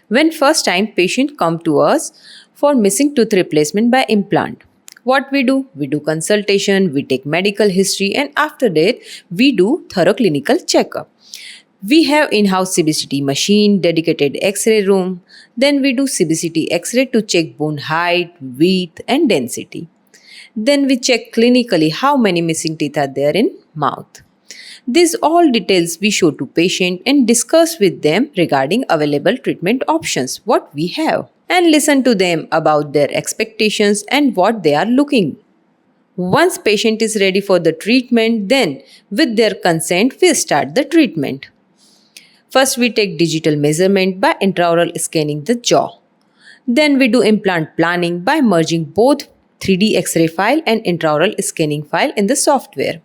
When first time patient come to us for missing tooth replacement by implant, what we do? We do consultation, we take medical history, and after that we do thorough clinical checkup. We have in-house CBCT machine, dedicated X-ray room. Then we do CBCT X-ray to check bone height, width and density. Then we check clinically how many missing teeth are there in mouth. These all details we show to patient and discuss with them regarding available treatment options what we have, and listen to them about their expectations and what they are looking. Once patient is ready for the treatment, then with their consent we start the treatment. First we take digital measurement by intraoral scanning the jaw. Then we do implant planning by merging both 3D X-ray file and intraoral scanning file in the software.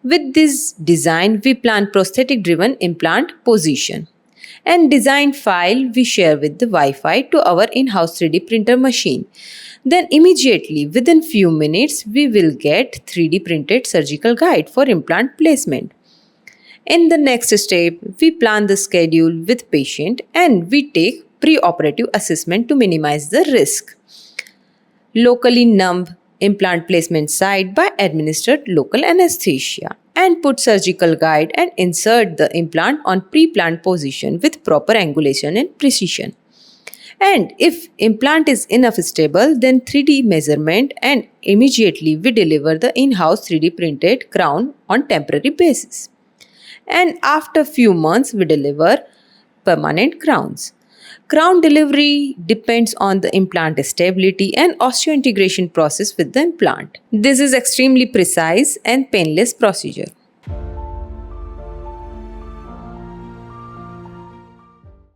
With this design, we plan prosthetic-driven implant position. And design file we share with the Wi-Fi to our in-house 3D printer machine. Then immediately, within few minutes, we will get 3D printed surgical guide for implant placement. In the next step, we plan the schedule with patient and we take pre-operative assessment to minimize the risk. Locally numb implant placement site by administered local anesthesia, and put surgical guide and insert the implant on pre-planned position with proper angulation and precision. And if implant is enough stable, then 3D measurement and immediately we deliver the in-house 3D printed crown on temporary basis. And after few months we deliver permanent crowns. Crown delivery depends on the implant stability and osseointegration process with the implant. This is extremely precise and painless procedure.